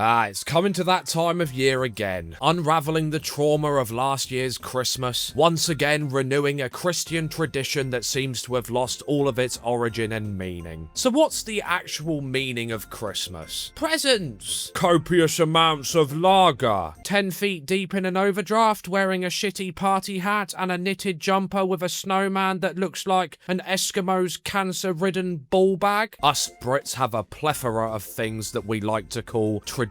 It's coming to that time of year again, unraveling the trauma of last year's Christmas, once again renewing a Christian tradition that seems to have lost all of its origin and meaning. So what's the actual meaning of Christmas? Presents! Copious amounts of lager! 10 feet deep in an overdraft, wearing a shitty party hat and a knitted jumper with a snowman that looks like an Eskimo's cancer-ridden ball bag? Us Brits have a plethora of things that we like to call traditions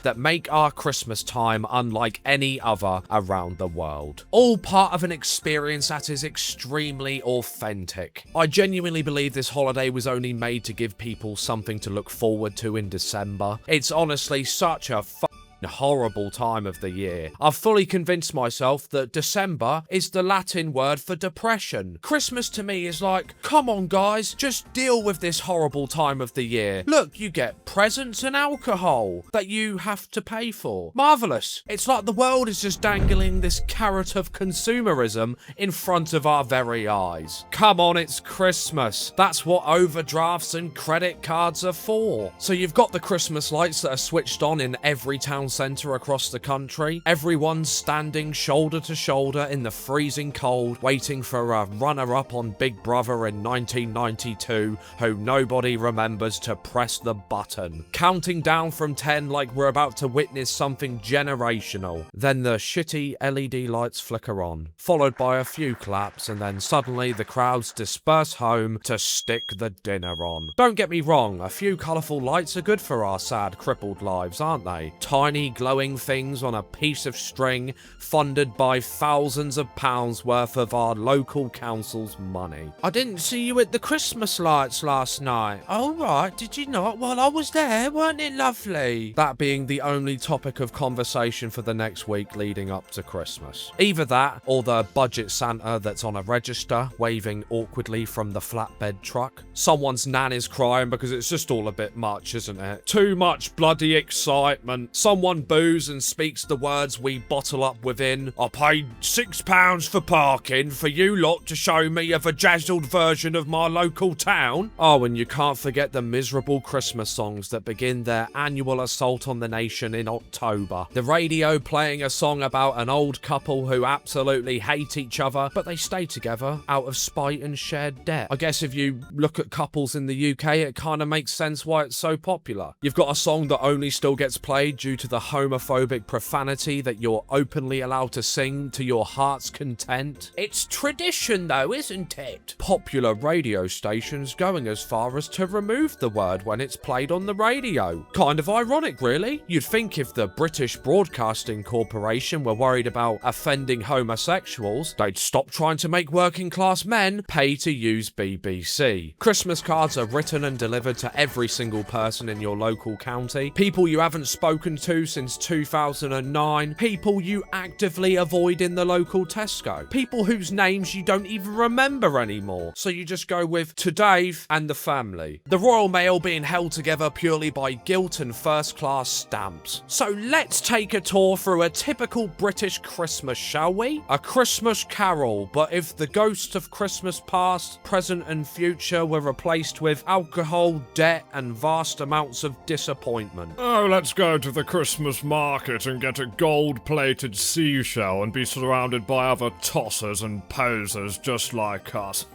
that make our Christmas time unlike any other around the world. All part of an experience that is extremely authentic. I genuinely believe this holiday was only made to give people something to look forward to in December. It's honestly such a horrible time of the year. I've fully convinced myself that December is the Latin word for depression. Christmas to me is like, come on guys, just deal with this horrible time of the year. Look, you get presents and alcohol that you have to pay for. Marvellous. It's like the world is just dangling this carrot of consumerism in front of our very eyes. Come on, it's Christmas. That's what overdrafts and credit cards are for. So you've got the Christmas lights that are switched on in every town centre across the country. Everyone's standing shoulder to shoulder in the freezing cold, waiting for a runner-up on Big Brother in 1992 who nobody remembers to press the button. Counting down from 10 like we're about to witness something generational. Then the shitty LED lights flicker on, followed by a few claps, and then suddenly the crowds disperse home to stick the dinner on. Don't get me wrong, a few colourful lights are good for our sad, crippled lives, aren't they? Tiny glowing things on a piece of string funded by thousands of pounds worth of our local council's money. I didn't see you at the Christmas lights last night. Oh right, did you not? Well, I was there, weren't it lovely? That being the only topic of conversation for the next week leading up to Christmas. Either that or the budget Santa that's on a register waving awkwardly from the flatbed truck. Someone's nan is crying because it's just all a bit much, isn't it? Too much bloody excitement. Someone boos and speaks the words we bottle up within. I paid £6 for parking for you lot to show me a vajazzled version of my local town. Oh, and you can't forget the miserable Christmas songs that begin their annual assault on the nation in October. The radio playing a song about an old couple who absolutely hate each other, but they stay together out of spite and shared debt. I guess if you look at couples in the UK, it kind of makes sense why it's so popular. You've got a song that only still gets played due to the homophobic profanity that you're openly allowed to sing to your heart's content. It's tradition though, isn't it? Popular radio stations going as far as to remove the word when it's played on the radio. Kind of ironic, really. You'd think if the British Broadcasting Corporation were worried about offending homosexuals, they'd stop trying to make working class men pay to use BBC. Christmas cards are written and delivered to every single person in your local county. People you haven't spoken to since 2009, people you actively avoid in the local Tesco, people whose names you don't even remember anymore, so you just go with to Dave and the family. The Royal Mail being held together purely by guilt and first-class stamps. So let's take a tour through a typical British Christmas, shall we? A Christmas carol, but if the ghosts of Christmas past, present and future were replaced with alcohol, debt and vast amounts of disappointment. Oh, let's go to the Christmas market and get a gold-plated seashell and be surrounded by other tossers and posers just like us.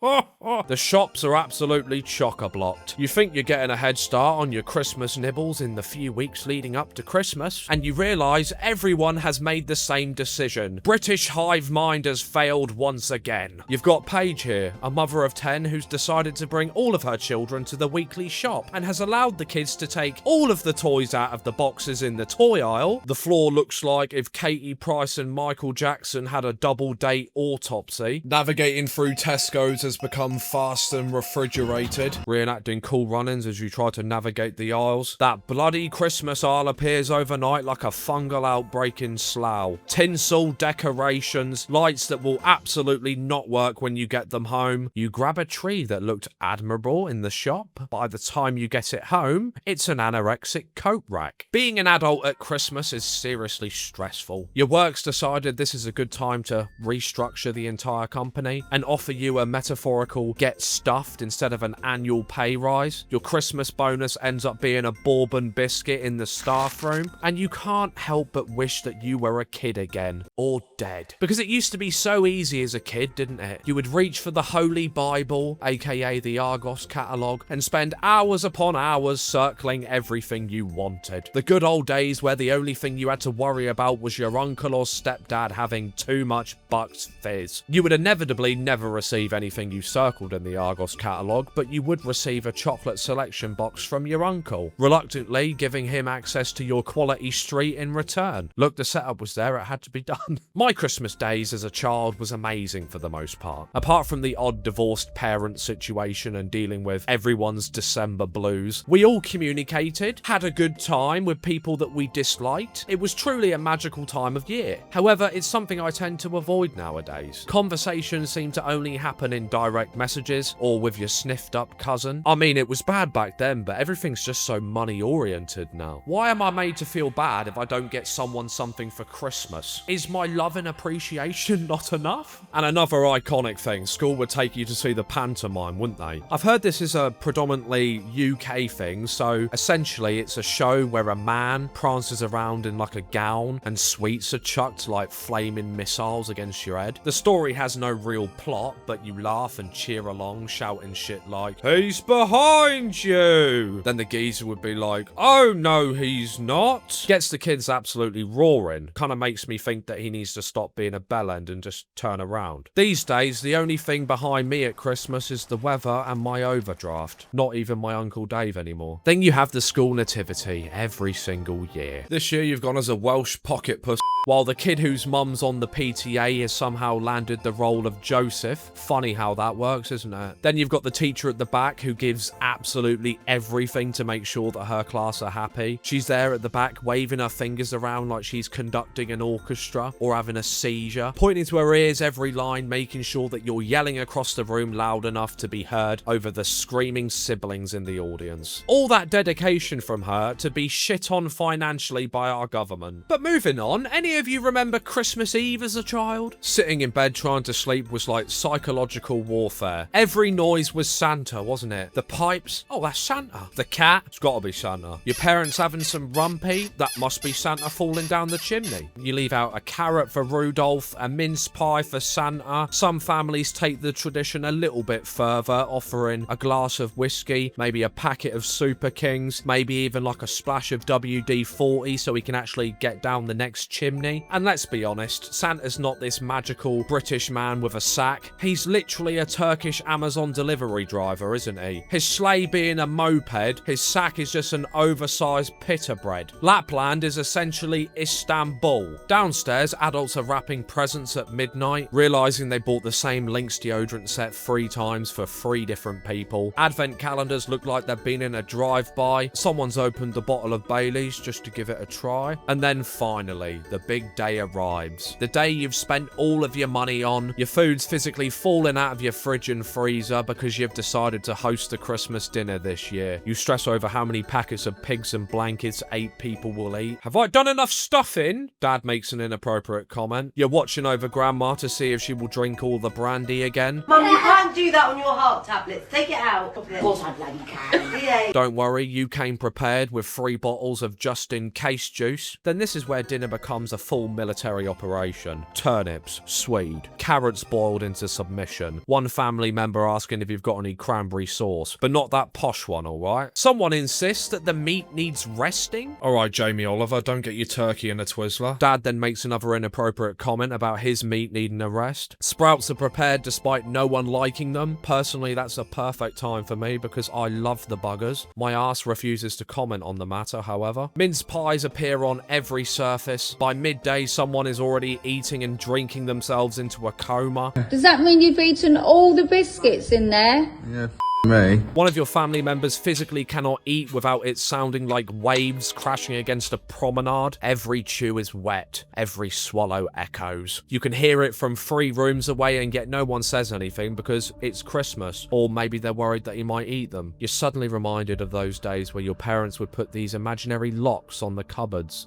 The shops are absolutely chock-a-blocked. You think you're getting a head start on your Christmas nibbles in the few weeks leading up to Christmas, and you realise everyone has made the same decision. British hive mind has failed once again. You've got Paige here, a mother of 10 who's decided to bring all of her children to the weekly shop and has allowed the kids to take all of the toys out of the boxes in the toy aisle. The floor looks like if Katie Price and Michael Jackson had a double date autopsy. Navigating through Tesco's has become fast and refrigerated, reenacting Cool Runnings as you try to navigate the aisles. That bloody Christmas aisle appears overnight like a fungal outbreak in Slough. Tinsel, decorations, lights that will absolutely not work when you get them home. You grab a tree that looked admirable in the shop. By the time you get it home, it's an anorexic coat rack. Being an adult at Christmas is seriously stressful. Your work's decided this is a good time to restructure the entire company and offer you a metaphor metaphorical get stuffed instead of an annual pay rise. Your Christmas bonus ends up being a bourbon biscuit in the staff room, and you can't help but wish that you were a kid again, or dead. Because it used to be so easy as a kid, didn't it? You would reach for the Holy Bible, aka the Argos catalogue, and spend hours upon hours circling everything you wanted. The good old days where the only thing you had to worry about was your uncle or stepdad having too much Bucks Fizz. You would inevitably never receive anything you circled in the Argos catalogue, but you would receive a chocolate selection box from your uncle, reluctantly giving him access to your quality street in return. Look, the setup was there, it had to be done. My Christmas days as a child was amazing for the most part. Apart from the odd divorced parent situation and dealing with everyone's December blues, we all communicated, had a good time with people that we disliked. It was truly a magical time of year. However, it's something I tend to avoid nowadays. Conversations seem to only happen in direct messages or with your sniffed up cousin. I mean, it was bad back then, but everything's just so money oriented now. Why am I made to feel bad if I don't get someone something for Christmas? Is my love and appreciation not enough? And another iconic thing, school would take you to see the pantomime, wouldn't they? I've heard this is a predominantly UK thing, so essentially it's a show where a man prances around in like a gown and sweets are chucked like flaming missiles against your head. The story has no real plot, but you laugh and cheer along, shouting shit like, "He's behind you!" Then the geezer would be like, "Oh no, he's not." Gets the kids absolutely roaring. Kind of makes me think that he needs to stop being a bellend and just turn around. These days, the only thing behind me at Christmas is the weather and my overdraft. Not even my Uncle Dave anymore. Then you have the school nativity every single year. This year you've gone as a Welsh pocket puss, while the kid whose mum's on the PTA has somehow landed the role of Joseph. Funny how that works, isn't it? Then you've got the teacher at the back who gives absolutely everything to make sure that her class are happy. She's there at the back waving her fingers around like she's conducting an orchestra or having a seizure, pointing to her ears every line, making sure that you're yelling across the room loud enough to be heard over the screaming siblings in the audience. All that dedication from her to be shit on financially by our government. But moving on, any of you remember Christmas Eve as a child? Sitting in bed trying to sleep was like psychological warfare. Every noise was Santa, wasn't it? The pipes, oh that's Santa. The cat, it's gotta be Santa. Your parents having some rumpy, that must be Santa falling down the chimney. You leave out a carrot for Rudolph, a mince pie for Santa. Some families take the tradition a little bit further, offering a glass of whiskey, maybe a packet of Super Kings, maybe even like a splash of WD-40 so he can actually get down the next chimney. And let's be honest, Santa's not this magical British man with a sack. He's literally a Turkish Amazon delivery driver, isn't he? His sleigh being a moped, his sack is just an oversized pita bread. Lapland is essentially Istanbul. Downstairs, adults are wrapping presents at midnight, realizing they bought the same Lynx deodorant set 3 times for 3 different people. Advent calendars look like they've been in a drive-by. Someone's opened a bottle of Baileys just to give it a try. And then finally, the big day arrives. The day you've spent all of your money on, your food's physically falling out of your fridge and freezer because you've decided to host a Christmas dinner this year. You stress over how many packets of pigs and blankets 8 people will eat. Have I done enough stuffing? Dad makes an inappropriate comment. You're watching over Grandma to see if she will drink all the brandy again. Mum, you can't do that on your heart tablets. Take it out. Of course I bloody can. Yeah. Don't worry, you came prepared with 3 bottles of just-in-case juice. Then this is where dinner becomes a full military operation. Turnips, swede, carrots boiled into submission. One family member asking if you've got any cranberry sauce, but not that posh one, alright? Someone insists that the meat needs resting. Alright, Jamie Oliver, don't get your turkey in a Twizzler. Dad then makes another inappropriate comment about his meat needing a rest. Sprouts are prepared despite no one liking them. Personally, that's a perfect time for me because I love the buggers. My ass refuses to comment on the matter, however. Mince pies appear on every surface. By midday, someone is already eating and drinking themselves into a coma. Does that mean you've eaten all the biscuits in there? Yeah, me. One of your family members physically cannot eat without it sounding like waves crashing against a promenade. Every chew is wet. Every swallow echoes. You can hear it from 3 rooms away and yet no one says anything because it's Christmas. Or maybe they're worried that he might eat them. You're suddenly reminded of those days where your parents would put these imaginary locks on the cupboards.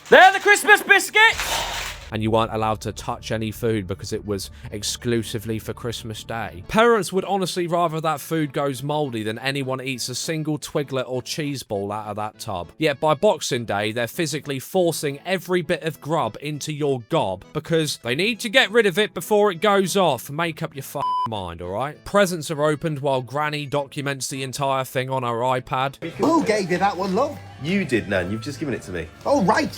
They're the Christmas biscuits! and you weren't allowed to touch any food because it was exclusively for Christmas Day. Parents would honestly rather that food goes moldy than anyone eats a single twiglet or cheese ball out of that tub. Yet by Boxing Day, they're physically forcing every bit of grub into your gob because they need to get rid of it before it goes off. Make up your mind, alright? Presents are opened while Granny documents the entire thing on her iPad. Who gave you that one, love? You did, Nan. You've just given it to me. Oh, right.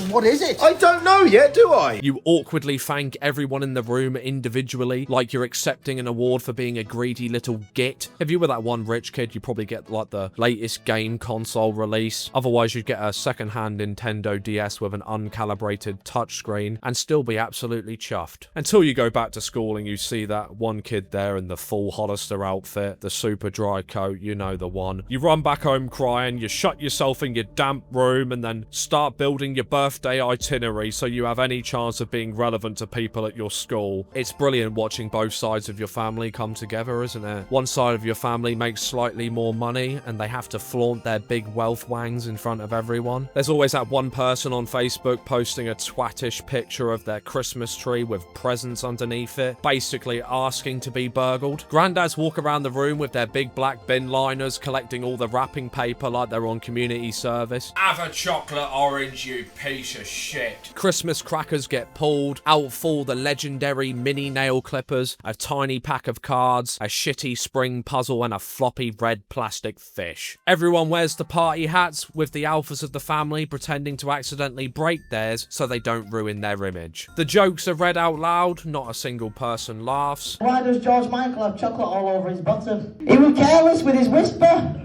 What is it? I don't know yet, do I? You awkwardly thank everyone in the room individually, like you're accepting an award for being a greedy little git. If you were that one rich kid, you probably get like the latest game console release. Otherwise, you'd get a second-hand Nintendo DS with an uncalibrated touchscreen and still be absolutely chuffed. Until you go back to school and you see that one kid there in the full Hollister outfit, the super dry coat, you know the one. You run back home crying, you shut yourself in your damp room and then start building your birthday itinerary so you have any chance of being relevant to people at your school. It's brilliant watching both sides of your family come together, isn't it? One side of your family makes slightly more money and they have to flaunt their big wealth wangs in front of everyone. There's always that one person on Facebook posting a twattish picture of their Christmas tree with presents underneath it, basically asking to be burgled. Granddads walk around the room with their big black bin liners collecting all the wrapping paper like they're on community service. Have a chocolate orange, you piece of shit. Christmas crackers get pulled, out fall the legendary mini nail clippers, a tiny pack of cards, a shitty spring puzzle and a floppy red plastic fish. Everyone wears the party hats with the alphas of the family pretending to accidentally break theirs so they don't ruin their image. The jokes are read out loud, not a single person laughs. Why does George Michael have chocolate all over his bottom? He was careless with his whisper.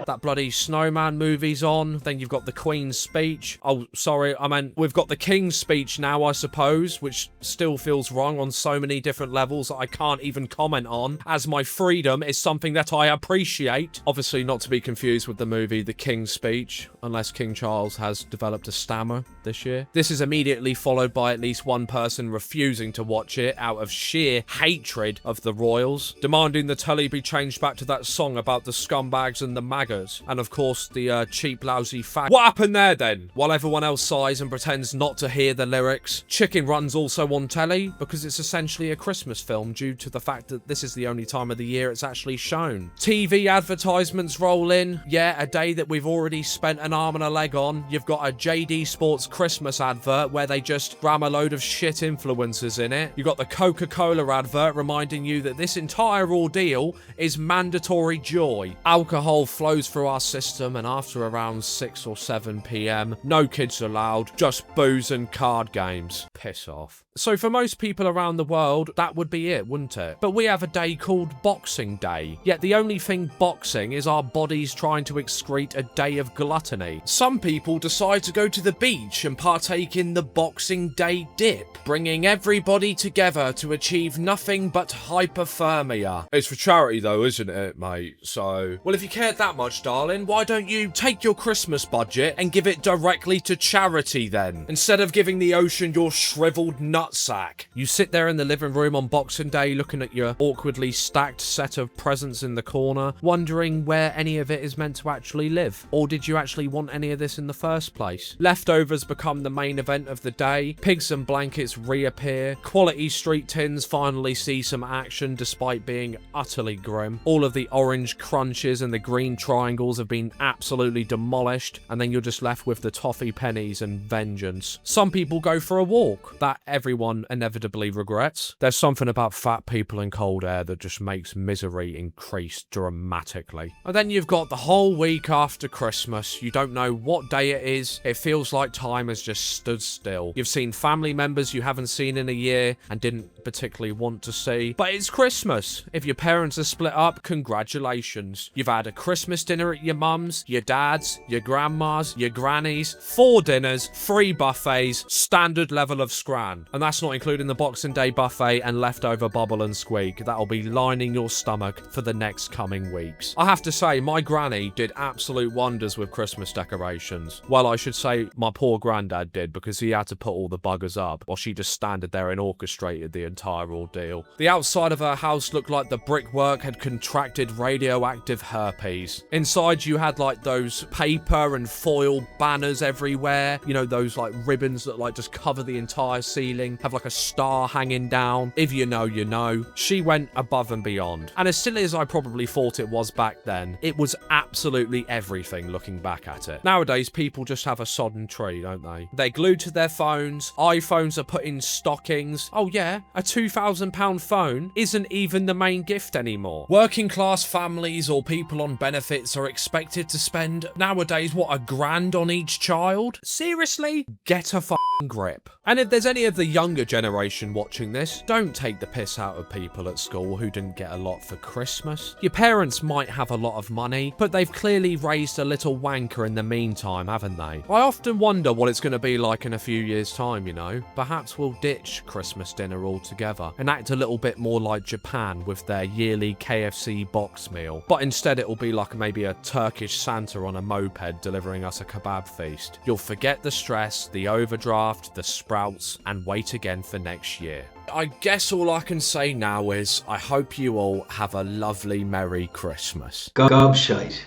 That bloody snowman movie's on. Then you've got the Queen's speech. Oh, sorry, I meant we've got the King's speech now, I suppose, which still feels wrong on so many different levels that I can't even comment on, as my freedom is something that I appreciate. Obviously not to be confused with the movie The King's Speech, unless King Charles has developed a stammer this year. This is immediately followed by at least one person refusing to watch it out of sheer hatred of the royals, demanding the telly be changed back to that song about the scumbags and the maggots. And of course, the cheap, lousy fag. What happened there then? While everyone else sighs and pretends not to hear the lyrics, Chicken Run's also on telly because it's essentially a Christmas film due to the fact that this is the only time of the year it's actually shown. TV advertisements roll in. Yeah, a day that we've already spent an arm and a leg on. You've got a JD Sports Christmas advert where they just ram a load of shit influencers in it. You've got the Coca-Cola advert reminding you that this entire ordeal is mandatory joy. Alcohol flows through our system, and after around 6 or 7 p.m, no kids allowed, just booze and card games. Piss off. So for most people around the world, that would be it, wouldn't it? But we have a day called Boxing Day, yet the only thing boxing is our bodies trying to excrete a day of gluttony. Some people decide to go to the beach and partake in the Boxing Day dip, bringing everybody together to achieve nothing but hypothermia. It's for charity though, isn't it, mate? So, well, if you cared that much, darling, why don't you take your Christmas budget and give it directly to charity then? Instead of giving the ocean your shriveled nutsack. You sit there in the living room on Boxing Day looking at your awkwardly stacked set of presents in the corner, wondering where any of it is meant to actually live. Or did you actually want any of this in the first place? Leftovers become the main event of the day, pigs and blankets reappear, quality street tins finally see some action despite being utterly grim. All of the orange crunches and the green triangles have been absolutely demolished, and then you're just left with the toffee pennies and vengeance. Some people go for a walk, that everyone inevitably regrets. There's something about fat people in cold air that just makes misery increase dramatically. And then you've got the whole week after Christmas. You don't know what day it is. It feels like time has just stood still. You've seen family members you haven't seen in a year and didn't particularly want to see. But it's Christmas. If your parents are split up, congratulations. You've had a Christmas dinner at your mum's, your dad's, your grandma's, your granny's, 4 dinners, 3 buffets, standard level of scran. And that's not including the Boxing Day buffet and leftover bubble and squeak. That'll be lining your stomach for the next coming weeks. I have to say, my granny did absolute wonders with Christmas decorations. Well, I should say my poor granddad did, because he had to put all the buggers up while she just standed there and orchestrated the entire ordeal. The outside of her house looked like the brickwork had contracted radioactive herpes. Inside you had like those paper and foil banners everywhere. You know, those like ribbons that like just cover the entire ceiling, have like a star hanging down. If you know, you know. She went above and beyond. And as silly as I probably thought it was back then, it was absolutely everything looking back at it. Nowadays, people just have a sodden tree, don't they? They're glued to their phones. iPhones are put in stockings. Oh yeah, a £2,000 phone isn't even the main gift anymore. Working class families or people on benefits are expected to spend, nowadays, what, £1,000 on each child? Seriously? Get a grip. And if there's any of the younger generation watching this, don't take the piss out of people at school who didn't get a lot for Christmas. Your parents might have a lot of money, but they've clearly raised a little wanker in the meantime, haven't they? I often wonder what it's going to be like in a few years' time, you know? Perhaps we'll ditch Christmas dinner altogether and act a little bit more like Japan with their yearly KFC box meal. But instead it'll be like maybe a Turkish Santa on a moped delivering us a kebab feast. You'll forget the stress, the overdraft, the sprouts, and wait again for next year. I guess all I can say now is I hope you all have a lovely Merry Christmas. Gobshite.